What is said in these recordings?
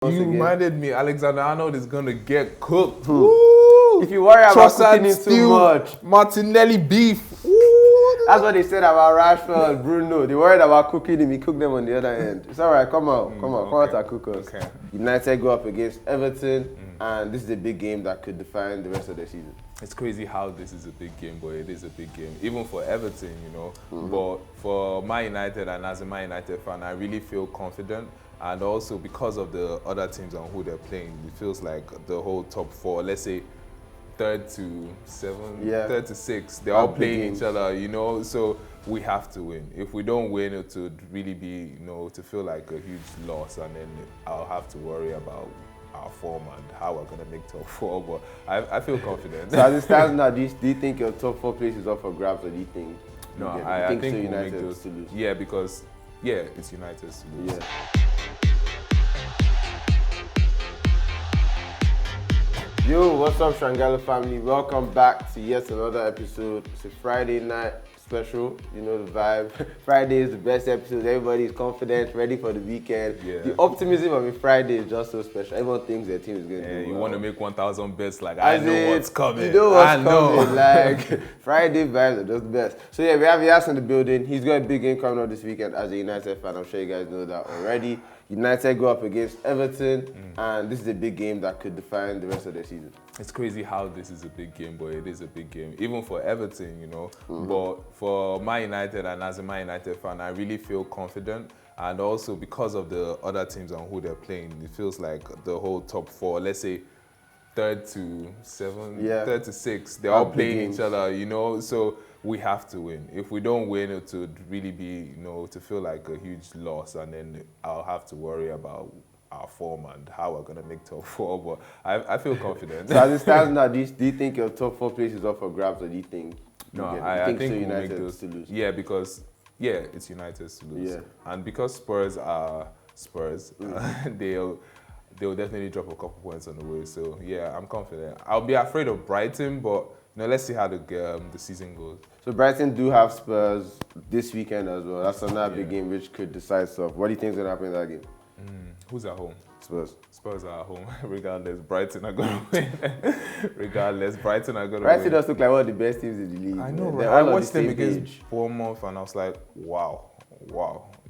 You reminded me, Alexander Arnold is going to get cooked. If you worry about cooking it too much. Martinelli beef. That's what they said about Rashford, Bruno. They worried about cooking him. He cooked them on the other end. It's all right. Come out and cook us. Okay. United go up against Everton, and this is a big game that could define the rest of the season. It's crazy how this is a big game, but it is a big game, even for Everton, you know. But for Man United, and as a Man United fan, I really feel confident. And also because of the other teams and who they're playing, it feels like the whole top four, let's say third to six, they're all playing each other, you know. So we have to win. If we don't win, it would really be, you know, to feel like a huge loss, and then I'll have to worry about our form and how we're going to make top four. But I feel confident. So as it stands now, do you think your top four place is up for grabs, or do you think? No, I think we'll make those to lose. Yeah, because it's United's to lose. Yeah. Yo, what's up, Sangalooo family? Welcome back to yet another episode. It's a Friday night special. You know the vibe. Friday is the best episode. Everybody is confident, ready for the weekend. Yeah. The optimism of a Friday is just so special. Everyone thinks their team is going to do well. You want to make 1,000 bets, like, I know what's coming. You know what's coming. Like, Friday vibes are just the best. So yeah, we have Yas in the building. He's got a big game coming up this weekend as a United fan. I'm sure you guys know that already. United go up against Everton, and this is a big game that could define the rest of the season. It's crazy how this is a big game, but it is a big game, even for Everton, you know. But for Man United, and as a Man United fan, I really feel confident. And also because of the other teams and who they're playing, it feels like the whole top four, let's say third to six, they're all playing each other, you know. So we have to win. If we don't win, it would really be, you know, to feel like a huge loss, and then I'll have to worry about our form and how we're going to make top four. But I feel confident. So as it stands now, do you think your top four place is up for grabs, or do you think? I think we'll make those to lose. Yeah, because it's United's to lose. Yeah. And because Spurs are Spurs, they'll definitely drop a couple points on the way. So yeah, I'm confident. I'll be afraid of Brighton, but let's see how the season goes. So Brighton do have Spurs this weekend as well. That's another big game which could decide stuff. What do you think is going to happen in that game? Who's at home? Spurs. Spurs are at home. Regardless, Brighton are going to win. Brighton are going to win. Brighton does look like one of the best teams in the league. I know, right? I watched them against Bournemouth, and I was like, wow.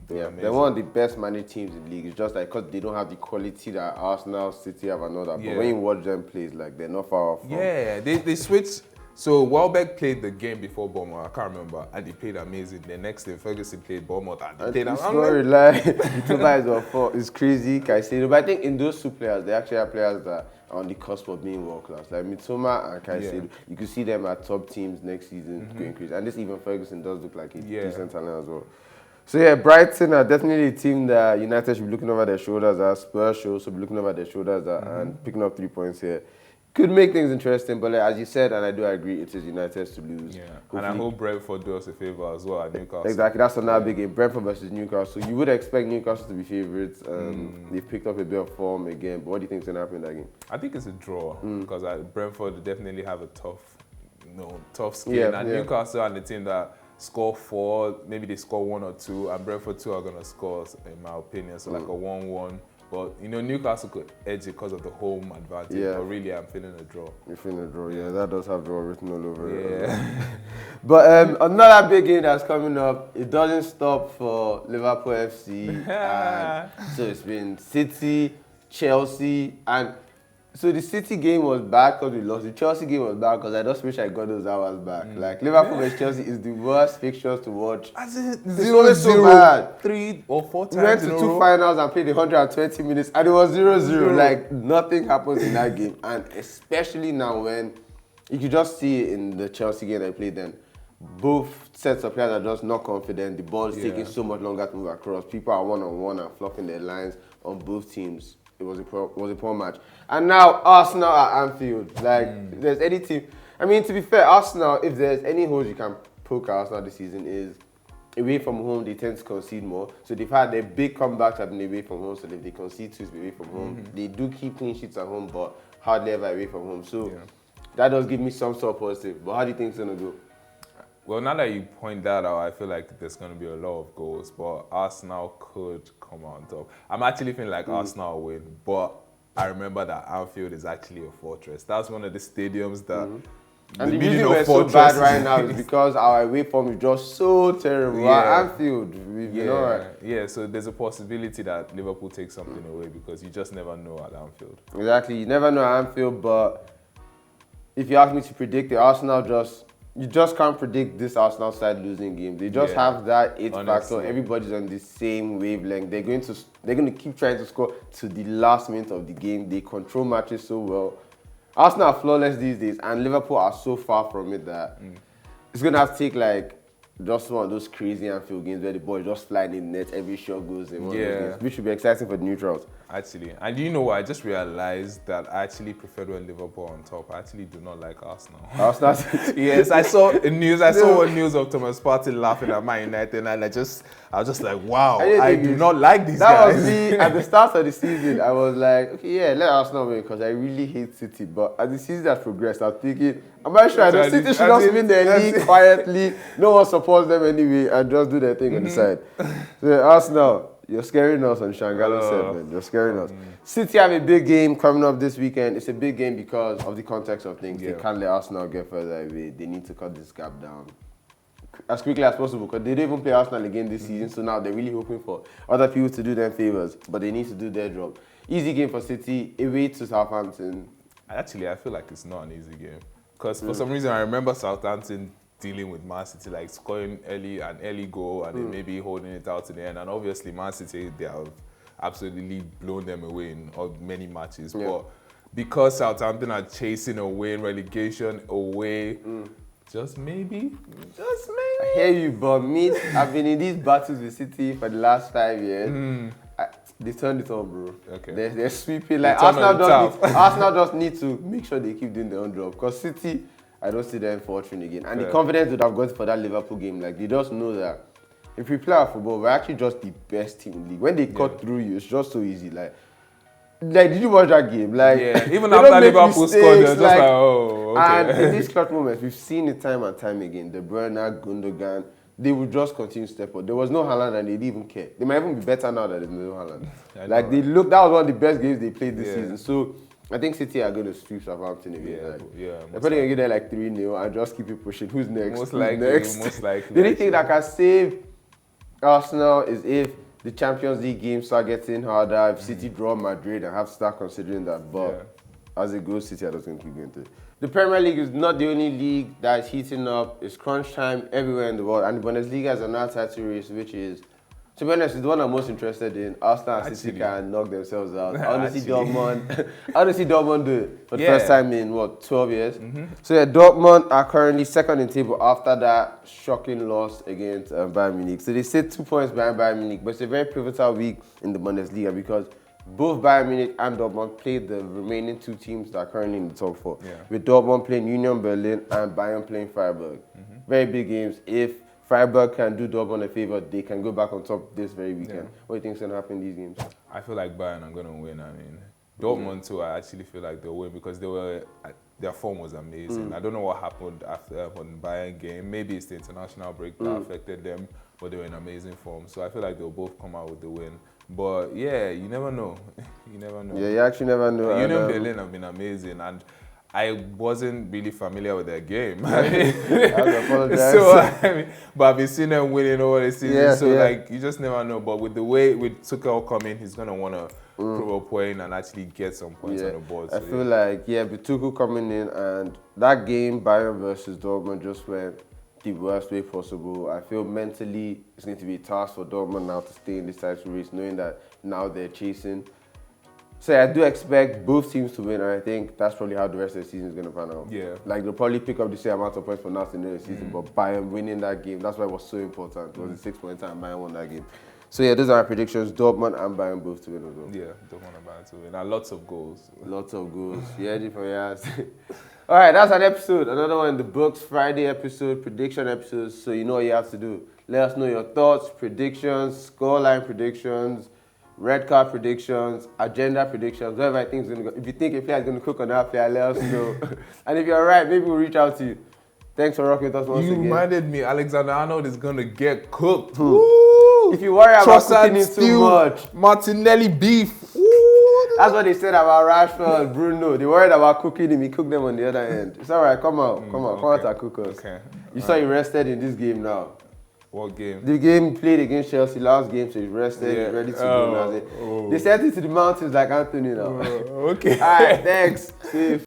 They're one of the best managed teams in the league. It's just like because they don't have the quality that Arsenal, City have and all that. But when you watch them play, it's like they're not far off. They switched. So Welbeck played the game before Bournemouth, I can't remember, and he played amazing. The next day, Ferguson played Bournemouth, and he played amazing. The two guys are four. It's crazy, Caicedo. But I think in those two players, they actually have players that are on the cusp of being world class. Like Mitoma and Caicedo, you could see them at top teams next season going crazy. And this even Ferguson does look like a decent talent as well. So yeah, Brighton are definitely a team that United should be looking over their shoulders at. Spurs should also be looking over their shoulders at, and picking up 3 points here. Could make things interesting, but as you said, and I do agree, it is United's to lose. Yeah, and I hope Brentford do us a favour as well at Newcastle. Exactly, that's another big game. Brentford versus Newcastle. You would expect Newcastle to be favourites. They've picked up a bit of form again, but what do you think is going to happen in that game? I think it's a draw, because Brentford definitely have a tough skin. And Newcastle are the team that score 4, maybe they score 1 or 2, and Brentford 2 are going to score, in my opinion, so like a 1-1. But, you know, Newcastle could edge it because of the home advantage. Yeah. But really, I'm feeling a draw. You're feeling a draw, That does have draw written all over it. But another big game that's coming up, it doesn't stop for Liverpool FC. And so it's been City, Chelsea, and so the City game was bad because we lost. The Chelsea game was bad because I just wish I got those hours back. Like, Liverpool vs Chelsea is the worst fixtures to watch. As in 0-0, so bad. 3 or 4 times. We went to 2 finals and played 120 minutes, and it was 0-0. Like, nothing happens in that game. And especially now when you could just see it in the Chelsea game I played then. Both sets of players are just not confident. The ball is taking so much longer to move across. People are one-on-one and flopping their lines on both teams. It was a poor match. And now Arsenal at Anfield. Like, if there's any team... I mean, to be fair, Arsenal, if there's any holes you can poke at Arsenal this season is away from home, they tend to concede more. So they've had their big comebacks have been away from home. So if they concede 2 away from home, they do keep clean sheets at home, but hardly ever away from home. So that does give me some sort of positive. But how do you think it's going to go? Well, now that you point that out, I feel like there's going to be a lot of goals, but Arsenal could come out on top. I'm actually feeling like Arsenal will win, but I remember that Anfield is actually a fortress. That's one of the stadiums that. And the meaning reason of we're so fortress bad is- right now is because our away form is just so terrible. Yeah. Our Anfield, we've been alright. Yeah, so there's a possibility that Liverpool takes something away because you just never know at Anfield. Exactly. You never know Anfield, but if you ask me to predict the Arsenal, you just can't predict this Arsenal side losing game. They just Yeah. have that it factor. Honestly. Everybody's on the same wavelength. They're going to keep trying to score to the last minute of the game. They control matches so well. Arsenal are flawless these days, and Liverpool are so far from it that it's going to have to take like just one of those crazy Anfield games where the ball is just flying in the net, every shot goes in one of those games, which should be exciting for the neutrals. Actually, and you know what? I just realized that I actually prefer when Liverpool on top. I actually do not like Arsenal. Arsenal. Yes, I saw one news of Thomas Partey laughing at Man United, and I was just like, wow, I do not like these That guys. was me at the start of the season. I was like, okay, yeah, let Arsenal win because I really hate City. But as the season has progressed, I'm thinking, I'm not sure. I know City should just win their league quietly. No one supports them anyway, and just do their thing on the side. So Arsenal, you're scaring us on Sangalooo 7. You're scaring us. City have a big game coming up this weekend. It's a big game because of the context of things. Yeah. They can't let Arsenal get further away. They need to cut this gap down as quickly as possible because they didn't even play Arsenal again this season. So now they're really hoping for other people to do them favors, but they need to do their job. Easy game for City, away to Southampton. Actually, I feel like it's not an easy game because for some reason I remember Southampton dealing with Man City, like scoring an early goal and then maybe holding it out to the end. And obviously, Man City, they have absolutely blown them away in many matches. Yeah. But because Southampton are chasing away in relegation, just maybe. I hear you, but I've been in these battles with City for the last 5 years. They turned it on, bro. Okay. They're sweeping. Like They turned on the Arsenal just need to make sure they keep doing their own job. Because City, I don't see them fortune again. And the confidence that I've got for that Liverpool game, like they just know that if we play our football, we're actually just the best team in the league. When they cut through you, it's just so easy. Like did you watch that game? Like even they after don't make Liverpool scored, they're just like, oh, okay. And in these clutch moments, we've seen it time and time again. De Bruyne, Gundogan, they would just continue to step up. There was no Haaland and they didn't even care. They might even be better now that there's no Haaland. That was one of the best games they played this season. So I think City are going to sweep Southampton again. They're probably going to get there like 3-0 and just keep it pushing. Who's next? Most Who's likely. The only thing that can save Arsenal is if the Champions League games start getting harder, if City draw Madrid and have to start considering that. But as it goes, City are just going to keep going to it. The Premier League is not the only league that is heating up. It's crunch time everywhere in the world. And the Bundesliga is another title race, which is, to be honest, it's the one I'm most interested in. Arsenal and City can knock themselves out. I want to see Dortmund do it for the first time in, 12 years? So Dortmund are currently second in table after that shocking loss against Bayern Munich. So they sit 2 points behind Bayern Munich, but it's a very pivotal week in the Bundesliga because both Bayern Munich and Dortmund played the remaining two teams that are currently in the top four. With Dortmund playing Union Berlin and Bayern playing Freiburg. Very big games. If Freiburg can do Dortmund a favor, they can go back on top this very weekend. What do you think is going to happen in these games? I feel like Bayern are going to win. I mean, Dortmund too, I actually feel like they'll win because their form was amazing. I don't know what happened after on the Bayern game. Maybe it's the international break that affected them, but they were in amazing form. So I feel like they'll both come out with the win. But yeah, you never know. You never know. Yeah, you actually never know. Union Berlin have been amazing, and I wasn't really familiar with their game. I apologize. So, but I've been seeing them winning over the season. Yeah, like, you just never know. But with the way with Tuchel coming, he's gonna want to prove a point and actually get some points on the board. So, I feel like with Tuchel coming in and that game Bayern versus Dortmund just went the worst way possible. I feel mentally it's going to be a task for Dortmund now to stay in this title race, knowing that now they're chasing. So I do expect both teams to win, and I think that's probably how the rest of the season is going to pan out. Yeah. Like they'll probably pick up the same amount of points for now to the end of the season, but Bayern winning that game, that's why it was so important. It was a 6-point time Bayern won that game. So yeah, those are my predictions. Dortmund and Bayern both to win as well. Yeah, Dortmund and Bayern to win. And lots of goals. Lots of goals. Yeah, different years. All right, that's an episode. Another one in the books. Friday episode, prediction episodes. So you know what you have to do. Let us know your thoughts, predictions, scoreline predictions, red card predictions, agenda predictions, whatever I think is going to go. If you think a player is going to cook on that player, let us know. And if you're right, maybe we'll reach out to you. Thanks for rocking with us once You again. reminded me, Alexander-Arnold is going to get cooked. If you worry about cooking it too much. Martinelli beef. That's what they said about Rashford, Bruno. They worried about cooking him. He cooked them on the other end. It's all right. Come out and cook us. Okay. You saw he rested in this game now. What game? The game played against Chelsea last game, so he's rested, he's ready to go now. They sent it to the mountains like Anthony now. Okay. All right, thanks. Safe.